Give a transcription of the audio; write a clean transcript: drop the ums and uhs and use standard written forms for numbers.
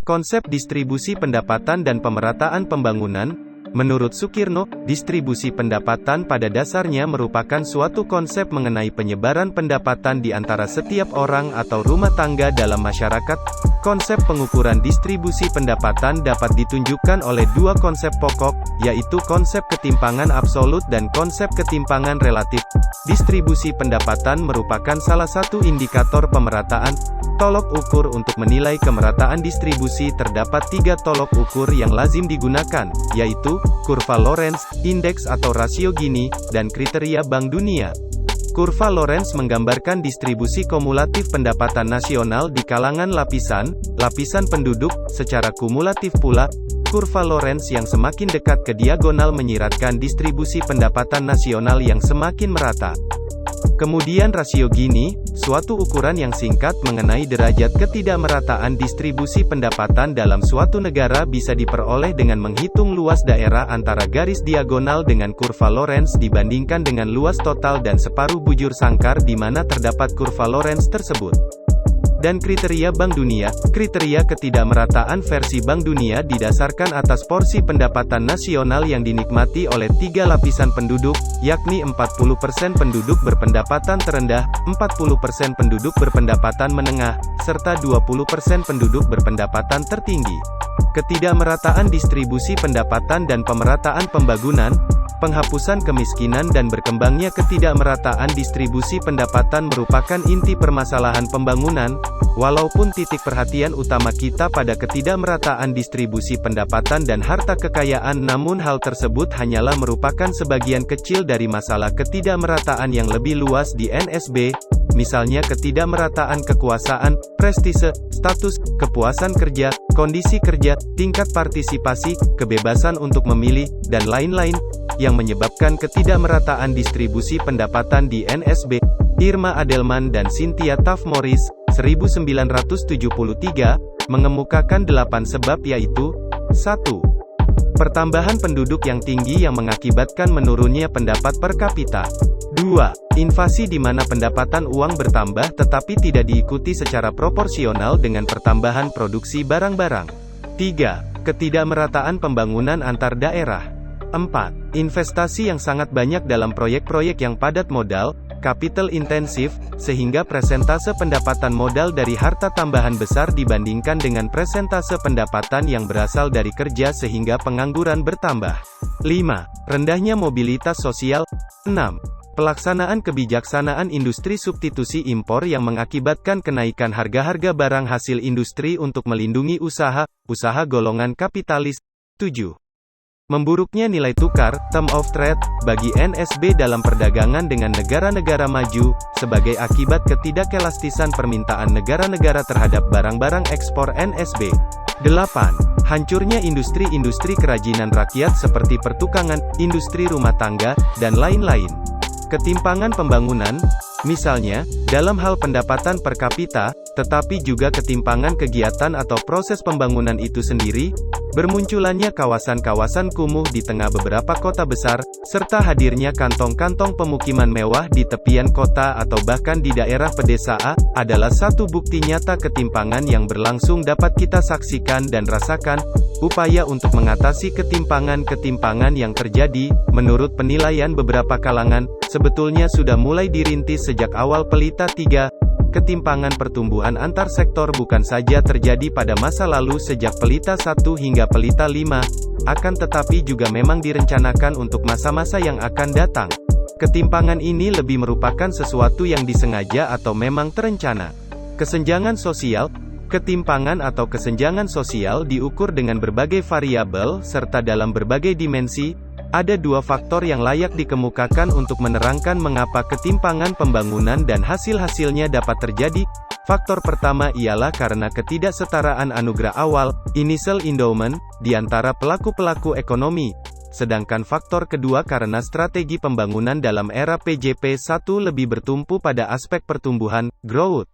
Konsep distribusi pendapatan dan pemerataan pembangunan. Menurut Sukirno, distribusi pendapatan pada dasarnya merupakan suatu konsep mengenai penyebaran pendapatan di antara setiap orang atau rumah tangga dalam masyarakat. Konsep pengukuran distribusi pendapatan dapat ditunjukkan oleh dua konsep pokok, yaitu konsep ketimpangan absolut dan konsep ketimpangan relatif. Distribusi pendapatan merupakan salah satu indikator pemerataan. Tolok ukur untuk menilai kemerataan distribusi terdapat 3 tolok ukur yang lazim digunakan, yaitu kurva Lorenz, indeks atau rasio Gini, dan kriteria Bank Dunia. Kurva Lorenz menggambarkan distribusi kumulatif pendapatan nasional di kalangan lapisan penduduk, secara kumulatif pula. Kurva Lorenz yang semakin dekat ke diagonal menyiratkan distribusi pendapatan nasional yang semakin merata. Kemudian rasio Gini, suatu ukuran yang singkat mengenai derajat ketidakmerataan distribusi pendapatan dalam suatu negara bisa diperoleh dengan menghitung luas daerah antara garis diagonal dengan kurva Lorenz dibandingkan dengan luas total dan separuh bujur sangkar di mana terdapat kurva Lorenz tersebut. Dan kriteria Bank Dunia, kriteria ketidakmerataan versi Bank Dunia didasarkan atas porsi pendapatan nasional yang dinikmati oleh 3 lapisan penduduk, yakni 40% penduduk berpendapatan terendah, 40% penduduk berpendapatan menengah, serta 20% penduduk berpendapatan tertinggi. Ketidakmerataan distribusi pendapatan dan pemerataan pembangunan. Penghapusan kemiskinan dan berkembangnya ketidakmerataan distribusi pendapatan merupakan inti permasalahan pembangunan. Walaupun titik perhatian utama kita pada ketidakmerataan distribusi pendapatan dan harta kekayaan, namun hal tersebut hanyalah merupakan sebagian kecil dari masalah ketidakmerataan yang lebih luas di NSB, misalnya ketidakmerataan kekuasaan, prestise, status, kepuasan kerja, kondisi kerja, tingkat partisipasi, kebebasan untuk memilih, dan lain-lain, yang menyebabkan ketidakmerataan distribusi pendapatan di NSB. Irma Adelman dan Cynthia Taft Morris, 1973, mengemukakan 8 sebab, yaitu 1. Pertambahan penduduk yang tinggi yang mengakibatkan menurunnya pendapat per kapita. 2. Invasi di mana pendapatan uang bertambah tetapi tidak diikuti secara proporsional dengan pertambahan produksi barang-barang. 3. Ketidakmerataan pembangunan antar daerah. 4. Investasi yang sangat banyak dalam proyek-proyek yang padat modal, capital intensif, sehingga presentase pendapatan modal dari harta tambahan besar dibandingkan dengan presentase pendapatan yang berasal dari kerja sehingga pengangguran bertambah. 5. Rendahnya mobilitas sosial. 6. Pelaksanaan kebijaksanaan industri substitusi impor yang mengakibatkan kenaikan harga-harga barang hasil industri untuk melindungi usaha golongan kapitalis. 7. Memburuknya nilai tukar, term of trade, bagi NSB dalam perdagangan dengan negara-negara maju, sebagai akibat ketidakelastisan permintaan negara-negara terhadap barang-barang ekspor NSB. 8. Hancurnya industri-industri kerajinan rakyat seperti pertukangan, industri rumah tangga, dan lain-lain. Ketimpangan pembangunan, misalnya, dalam hal pendapatan per kapita, tetapi juga ketimpangan kegiatan atau proses pembangunan itu sendiri. Bermunculannya kawasan-kawasan kumuh di tengah beberapa kota besar, serta hadirnya kantong-kantong pemukiman mewah di tepian kota atau bahkan di daerah pedesaan, adalah satu bukti nyata ketimpangan yang berlangsung dapat kita saksikan dan rasakan. Upaya untuk mengatasi ketimpangan-ketimpangan yang terjadi, menurut penilaian beberapa kalangan, sebetulnya sudah mulai dirintis sejak awal pelita 3. Ketimpangan pertumbuhan antar sektor bukan saja terjadi pada masa lalu sejak pelita 1 hingga pelita 5, akan tetapi juga memang direncanakan untuk masa-masa yang akan datang. Ketimpangan ini lebih merupakan sesuatu yang disengaja atau memang terencana. Kesenjangan sosial. Ketimpangan atau kesenjangan sosial diukur dengan berbagai variabel, serta dalam berbagai dimensi. Ada 2 faktor yang layak dikemukakan untuk menerangkan mengapa ketimpangan pembangunan dan hasil-hasilnya dapat terjadi. Faktor pertama ialah karena ketidaksetaraan anugerah awal, initial endowment, di antara pelaku-pelaku ekonomi. Sedangkan faktor kedua karena strategi pembangunan dalam era PJP 1 lebih bertumpu pada aspek pertumbuhan, growth.